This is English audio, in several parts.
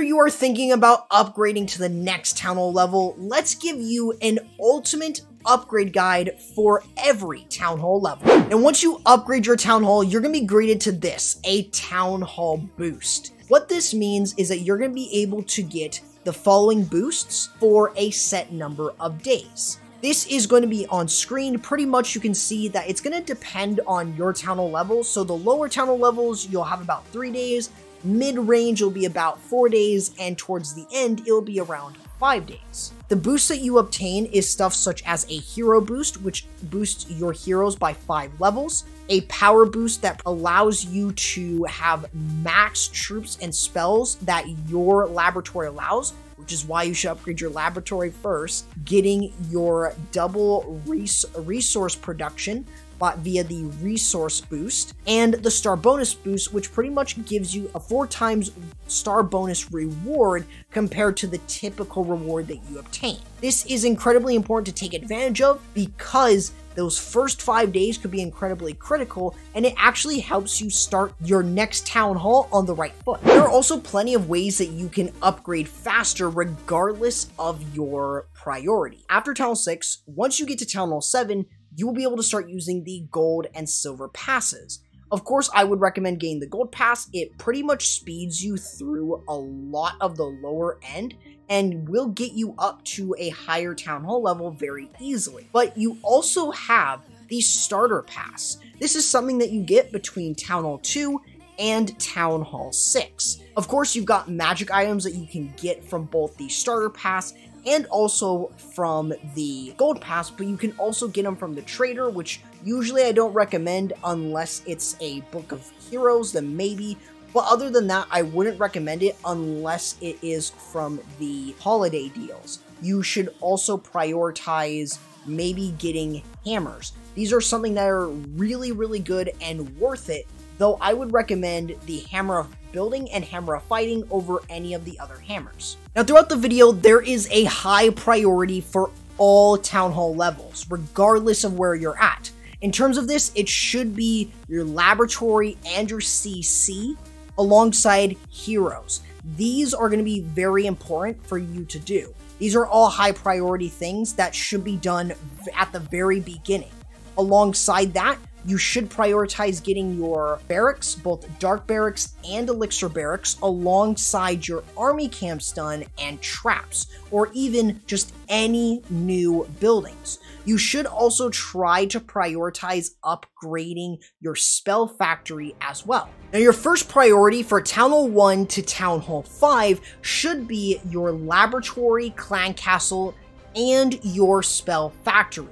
whether you are thinking about upgrading to the next Town Hall level, let's give you an ultimate upgrade guide for every Town Hall level. And once you upgrade your Town Hall, you're going to be graded to this, a Town Hall boost. What this means is that you're going to be able to get the following boosts for a set number of days. This is going to be on screen. Pretty much you can see that it's going to depend on your Town Hall level. So the lower Town Hall levels, you'll have about 3 days. Mid-range will be about 4 days, and towards the end, it'll be around 5 days. The boosts that you obtain is stuff such as a hero boost, which boosts your heroes by 5 levels, a power boost that allows you to have max troops and spells that your laboratory allows, which is why you should upgrade your laboratory first, getting your double resource production via the resource boost, and the star bonus boost, which pretty much gives you a 4 times star bonus reward compared to the typical reward that you obtain. This is incredibly important to take advantage of because those first 5 days could be incredibly critical, and it actually helps you start your next Town Hall on the right foot. There are also plenty of ways that you can upgrade faster regardless of your priority. After Town Hall 6, once you get to Town Hall 7, you will be able to start using the gold and silver passes. Of course, I would recommend getting the gold pass. It pretty much speeds you through a lot of the lower end and will get you up to a higher Town Hall level very easily. But you also have the starter pass. This is something that you get between Town Hall 2 and Town Hall 6. Of course, you've got magic items that you can get from both the starter pass and also from the gold pass, but you can also get them from the trader, which usually I don't recommend unless it's a book of heroes, then maybe. But other than that, I wouldn't recommend it unless it is from the holiday deals. You should also prioritize maybe getting hammers. These are something that are really, really good and worth it, though I would recommend the Hammer of Building and Hammer of Fighting over any of the other hammers. Now, throughout the video, there is a high priority for all Town Hall levels, regardless of where you're at. In terms of this, it should be your laboratory and your CC alongside heroes. These are going to be very important for you to do. These are all high priority things that should be done at the very beginning. Alongside that, you should prioritize getting your barracks, both dark barracks and elixir barracks, alongside your army camps done and traps, or even just any new buildings. You should also try to prioritize upgrading your spell factory as well. Now, your first priority for Town Hall 1 to Town Hall 5 should be your laboratory, clan castle, and your spell factory.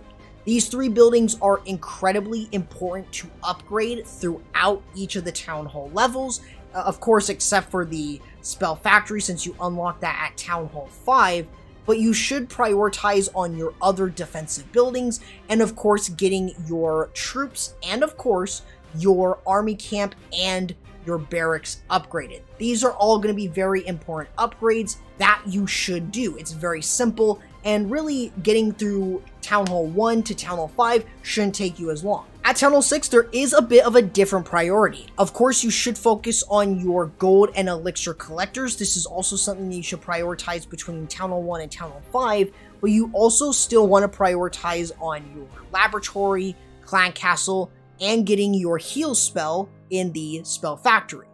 These 3 buildings are incredibly important to upgrade throughout each of the Town Hall levels, of course, except for the Spell Factory since you unlock that at Town Hall 5, but you should prioritize on your other defensive buildings, and of course getting your troops, and of course your army camp and your barracks upgraded. These are all going to be very important upgrades that you should do. It's very simple, and really getting through Town Hall 1 to Town Hall 5 shouldn't take you as long. At Town Hall 6, there is a bit of a different priority. Of course, you should focus on your gold and elixir collectors. This is also something that you should prioritize between Town Hall 1 and Town Hall 5, but you also still want to prioritize on your laboratory, clan castle, and getting your heal spell in the spell factory.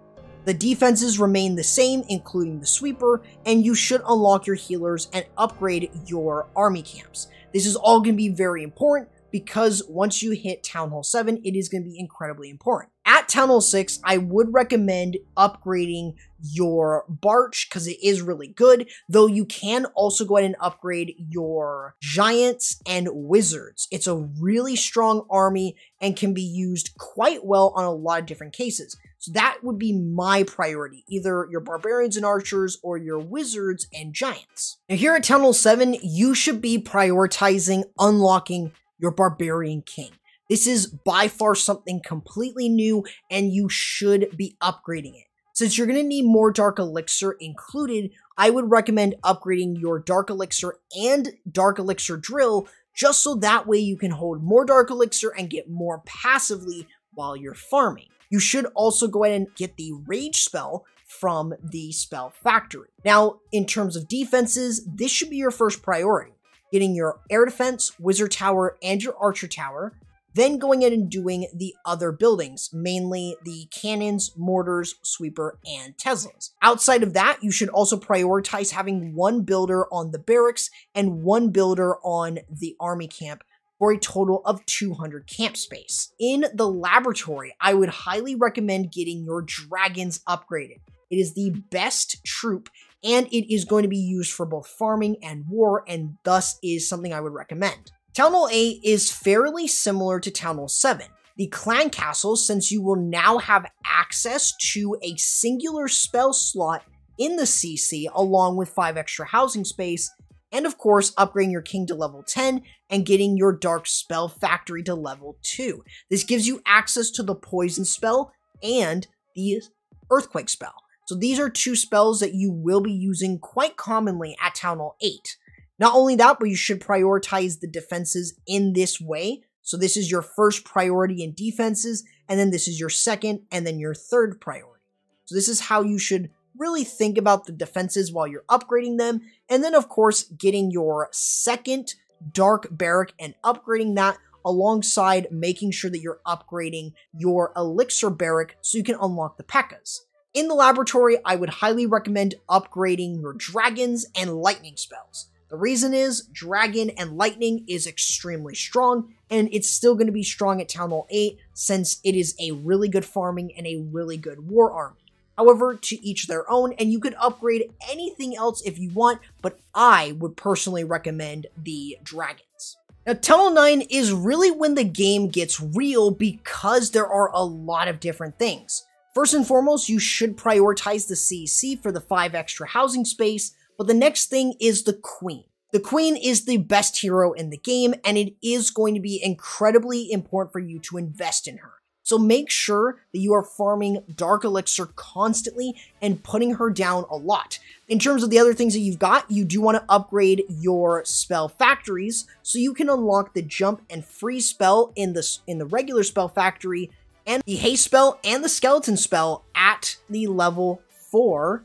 The defenses remain the same, including the sweeper, and you should unlock your healers and upgrade your army camps. This is all going to be very important because once you hit Town Hall 7, it is going to be incredibly important. At Town Hall 6, I would recommend upgrading your Barch because it is really good, though you can also go ahead and upgrade your Giants and Wizards. It's a really strong army and can be used quite well on a lot of different cases. So that would be my priority, either your Barbarians and Archers or your Wizards and Giants. Now here at Town Hall 7, you should be prioritizing unlocking your Barbarian King. This is by far something completely new, and you should be upgrading it. Since you're going to need more Dark Elixir included, I would recommend upgrading your Dark Elixir and Dark Elixir Drill, just so that way you can hold more Dark Elixir and get more passively while you're farming. You should also go ahead and get the Rage spell from the spell factory. Now, in terms of defenses, this should be your first priority. Getting your air defense, wizard tower, and your archer tower, then going in and doing the other buildings, mainly the cannons, mortars, sweeper, and Teslas. Outside of that, you should also prioritize having one builder on the barracks and one builder on the army camp for a total of 200 camp space. In the laboratory, I would highly recommend getting your dragons upgraded. It is the best troop, and it is going to be used for both farming and war, and thus is something I would recommend. Town Hall 8 is fairly similar to Town Hall 7. The clan castle, since you will now have access to a singular spell slot in the CC along with 5 extra housing space, and of course upgrading your king to level 10 and getting your dark spell factory to level 2. This gives you access to the poison spell and the earthquake spell. So these are 2 spells that you will be using quite commonly at Town Hall 8. Not only that, but you should prioritize the defenses in this way. So this is your first priority in defenses, and then this is your second, and then your third priority. So this is how you should really think about the defenses while you're upgrading them. And then, of course, getting your second dark barrack and upgrading that alongside making sure that you're upgrading your elixir barrack so you can unlock the P.E.K.K.A.s. In the laboratory, I would highly recommend upgrading your dragons and lightning spells. The reason is, Dragon and Lightning is extremely strong, and it's still going to be strong at Town Hall 8 since it is a really good farming and a really good war army. However, to each their own, and you could upgrade anything else if you want, but I would personally recommend the Dragons. Now, Town Hall 9 is really when the game gets real because there are a lot of different things. First and foremost, you should prioritize the CC for the 5 extra housing space, but the next thing is the Queen. The Queen is the best hero in the game, and it is going to be incredibly important for you to invest in her. So make sure that you are farming Dark Elixir constantly and putting her down a lot. In terms of the other things that you've got, you do want to upgrade your spell factories so you can unlock the jump and freeze spell in the regular spell factory, and the haste spell and the skeleton spell at the level 4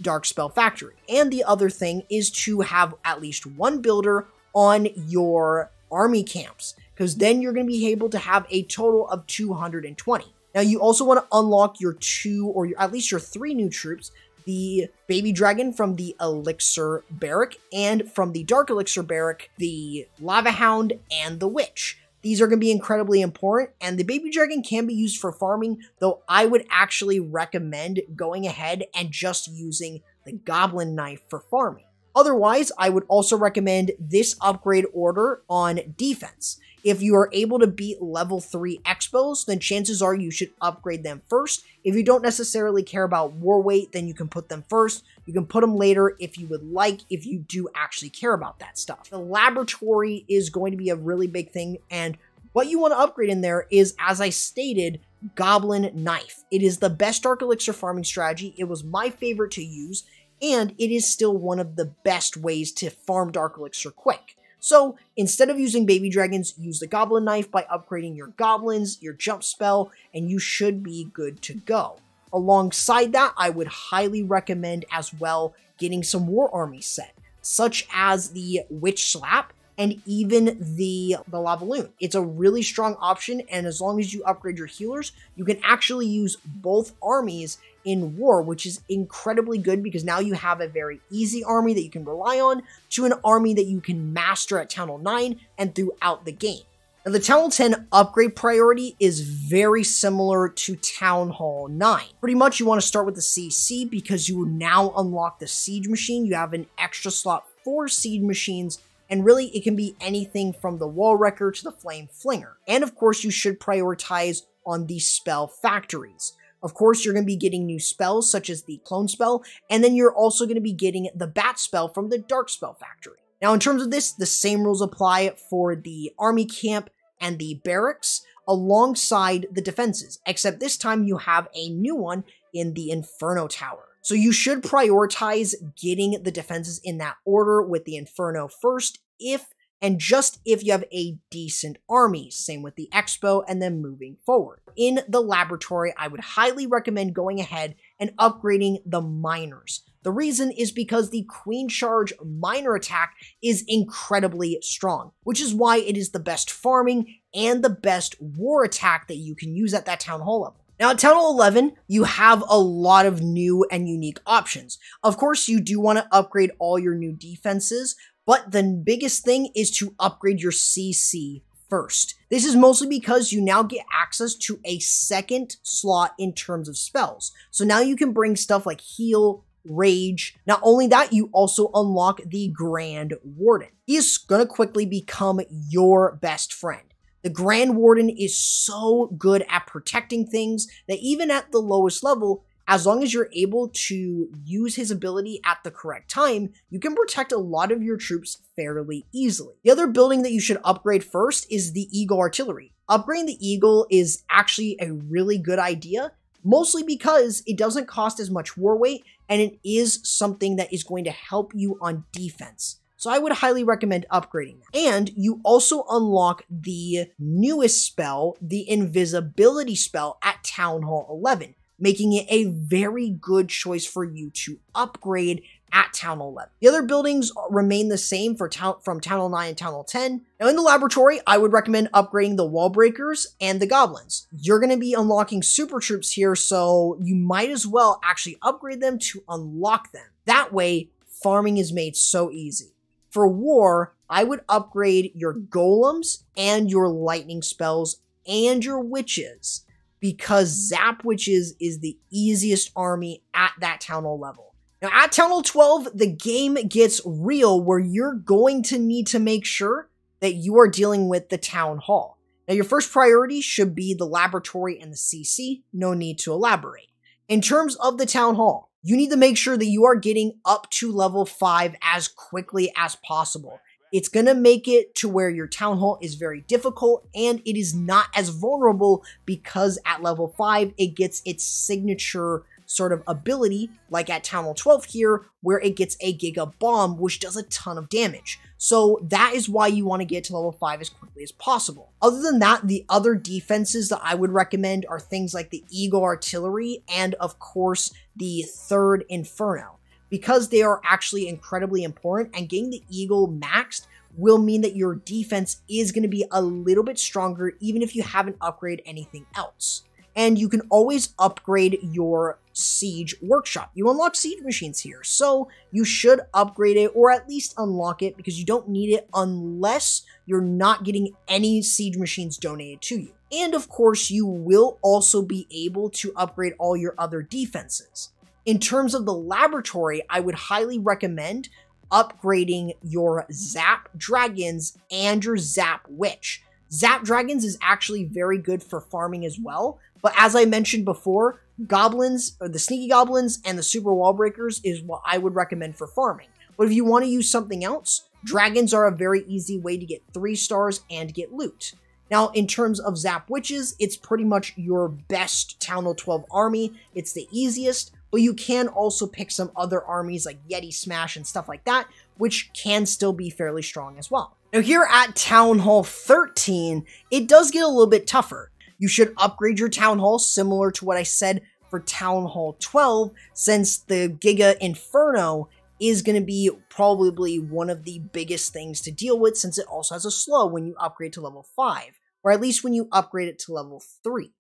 Dark Spell Factory. And the other thing is to have at least one builder on your army camps, because then you're going to be able to have a total of 220. Now, you also want to unlock your 2 or at least your 3 new troops, the Baby Dragon from the Elixir Barrack, and from the Dark Elixir Barrack, the Lava Hound and the Witch. These are going to be incredibly important, and the Baby Dragon can be used for farming, though I would actually recommend going ahead and just using the Goblin Knife for farming. Otherwise, I would also recommend this upgrade order on defense. If you are able to beat level 3 Expos, then chances are you should upgrade them first. If you don't necessarily care about war weight, then you can put them first. You can put them later if you would like, if you do actually care about that stuff. The laboratory is going to be a really big thing, and what you want to upgrade in there is, as I stated, Goblin Knife. It is the best Dark Elixir farming strategy. It was my favorite to use, and it is still one of the best ways to farm Dark Elixir quick. So instead of using Baby Dragons, use the Goblin Knife by upgrading your Goblins, your Jump Spell, and you should be good to go. Alongside that, I would highly recommend as well getting some War Army set, such as the Witch Slap and even the Lavaloon. It's a really strong option, and as long as you upgrade your healers, you can actually use both armies in war, which is incredibly good because now you have a very easy army that you can rely on to an army that you can master at Town Hall 9 and throughout the game. Now, the Town Hall 10 upgrade priority is very similar to Town Hall 9. Pretty much you want to start with the CC because you now unlock the Siege Machine. You have an extra slot for Siege Machines, and really it can be anything from the Wall Wrecker to the Flame Flinger. And of course you should prioritize on the spell factories. Of course, you're going to be getting new spells such as the Clone Spell, and then you're also going to be getting the Bat Spell from the Dark Spell Factory. Now, in terms of this, the same rules apply for the Army Camp and the Barracks alongside the defenses, except this time you have a new one in the Inferno Tower. So you should prioritize getting the defenses in that order, with the Inferno first, and just if you have a decent army. Same with the Expo, and then moving forward. In the laboratory, I would highly recommend going ahead and upgrading the miners. The reason is because the Queen Charge miner attack is incredibly strong, which is why it is the best farming and the best war attack that you can use at that Town Hall level. Now at Town Hall 11, you have a lot of new and unique options. Of course, you do want to upgrade all your new defenses, but the biggest thing is to upgrade your CC first. This is mostly because you now get access to a second slot in terms of spells. So now you can bring stuff like heal, rage. Not only that, you also unlock the Grand Warden. He is gonna quickly become your best friend. The Grand Warden is so good at protecting things that even at the lowest level, as long as you're able to use his ability at the correct time, you can protect a lot of your troops fairly easily. The other building that you should upgrade first is the Eagle Artillery. Upgrading the Eagle is actually a really good idea, mostly because it doesn't cost as much war weight and it is something that is going to help you on defense. So I would highly recommend upgrading that. And you also unlock the newest spell, the invisibility spell at Town Hall 11, making it a very good choice for you to upgrade at Town Hall 11. The other buildings remain the same from Town Hall 9 and Town Hall 10. Now in the laboratory, I would recommend upgrading the wall breakers and the goblins. You're going to be unlocking super troops here, so you might as well actually upgrade them to unlock them. That way, farming is made so easy. For war, I would upgrade your golems and your lightning spells and your witches, because Zap Witches is the easiest army at that Town Hall level. Now at Town Hall 12, the game gets real where you're going to need to make sure that you are dealing with the Town Hall. Now your first priority should be the laboratory and the CC, no need to elaborate. In terms of the Town Hall, you need to make sure that you are getting up to level 5 as quickly as possible. It's going to make it to where your Town Hall is very difficult and it is not as vulnerable because at level 5, it gets its signature sort of ability, like at Town Hall 12 here, where it gets a Giga Bomb, which does a ton of damage. So that is why you want to get to level 5 as quickly as possible. Other than that, the other defenses that I would recommend are things like the Eagle Artillery and, of course, the Third Inferno, because they are actually incredibly important, and getting the Eagle maxed will mean that your defense is going to be a little bit stronger even if you haven't upgraded anything else. And you can always upgrade your siege workshop. You unlock siege machines here, so you should upgrade it or at least unlock it because you don't need it unless you're not getting any siege machines donated to you. And of course, you will also be able to upgrade all your other defenses. In terms of the laboratory, I would highly recommend upgrading your Zap Dragons and your Zap Witch. Zap Dragons is actually very good for farming as well, but as I mentioned before, goblins, or the sneaky goblins and the super wall breakers is what I would recommend for farming. But if you want to use something else, dragons are a very easy way to get 3 stars and get loot. Now, in terms of Zap Witches, it's pretty much your best Town Hall 12 army. It's the easiest, but you can also pick some other armies like Yeti Smash and stuff like that, which can still be fairly strong as well. Now here at Town Hall 13, it does get a little bit tougher. You should upgrade your Town Hall similar to what I said for Town Hall 12, since the Giga Inferno is going to be probably one of the biggest things to deal with, since it also has a slow when you upgrade to level 5, or at least when you upgrade it to level 3.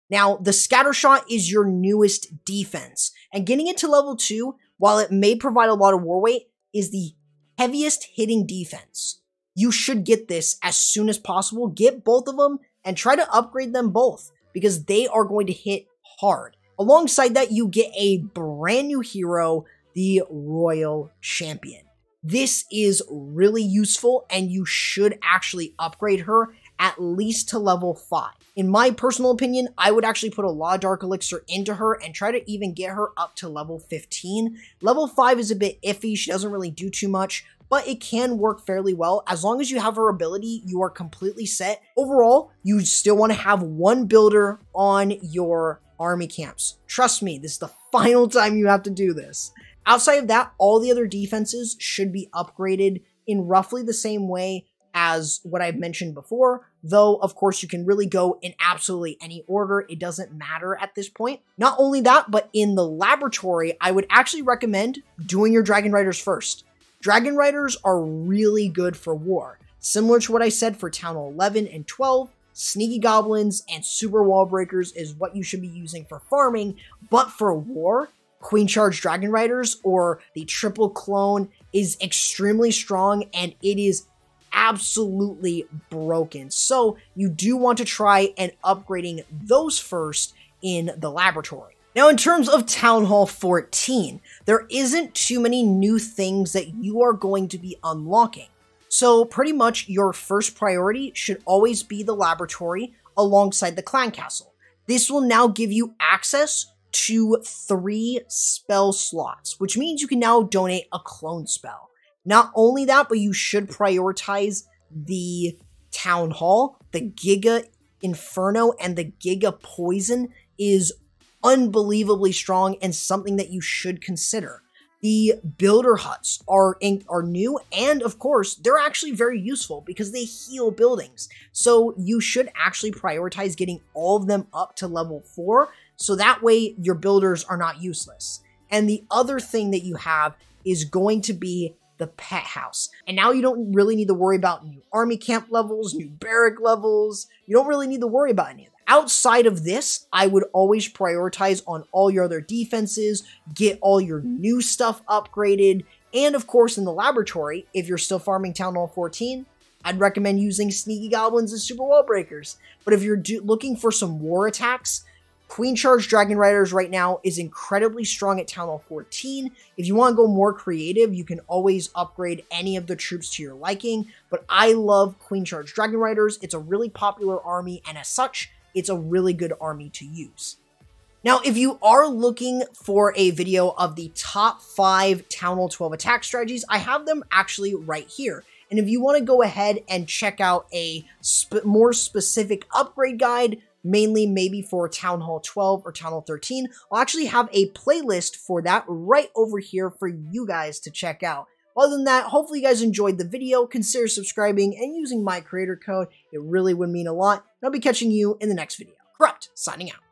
Now, the Scattershot is your newest defense, and getting it to level 2, while it may provide a lot of war weight, is the heaviest hitting defense. You should get this as soon as possible, get both of them, and try to upgrade them both, because they are going to hit hard. Alongside that, you get a brand new hero, the Royal Champion. This is really useful, and you should actually upgrade her at least to level 5. In my personal opinion, I would actually put a lot of Dark Elixir into her and try to even get her up to level 15. Level 5 is a bit iffy, she doesn't really do too much, but it can work fairly well. As long as you have her ability, you are completely set. Overall, you still want to have one builder on your army camps. Trust me, this is the final time you have to do this. Outside of that, all the other defenses should be upgraded in roughly the same way as what I've mentioned before, though of course you can really go in absolutely any order. It doesn't matter at this point. Not only that, but in the laboratory, I would actually recommend doing your Dragon Riders first. Dragon Riders are really good for war. Similar to what I said for Town Hall 11 and 12, Sneaky Goblins and Super Wall Breakers is what you should be using for farming, but for war, Queen Charge Dragon Riders or the triple clone is extremely strong and it is absolutely broken. So you do want to try and upgrading those first in the laboratory. Now, in terms of Town Hall 14, there isn't too many new things that you are going to be unlocking. So pretty much your first priority should always be the laboratory alongside the clan castle. This will now give you access to 3 spell slots, which means you can now donate a clone spell. Not only that, but you should prioritize the Town Hall. The Giga Inferno and the Giga Poison is unbelievably strong and something that you should consider. The builder huts are new, and of course, they're actually very useful because they heal buildings. So you should actually prioritize getting all of them up to level 4, so that way your builders are not useless. And the other thing that you have is going to be the pet house. And now you don't really need to worry about new army camp levels, new barrack levels. You don't really need to worry about any of that. Outside of this, I would always prioritize on all your other defenses, get all your new stuff upgraded, and of course in the laboratory, if you're still farming Town Hall 14, I'd recommend using Sneaky Goblins and Super Wall Breakers. But if you're looking for some war attacks, Queen Charge Dragon Riders right now is incredibly strong at Town Hall 14. If you want to go more creative, you can always upgrade any of the troops to your liking, but I love Queen Charge Dragon Riders. It's a really popular army, and as such, it's a really good army to use. Now, if you are looking for a video of the top 5 Town Hall 12 attack strategies, I have them actually right here. And if you want to go ahead and check out a more specific upgrade guide, mainly maybe for Town Hall 12 or Town Hall 13, I'll actually have a playlist for that right over here for you guys to check out. Other than that, hopefully you guys enjoyed the video. Consider subscribing and using my creator code. It really would mean a lot. And I'll be catching you in the next video. Corrupt, signing out.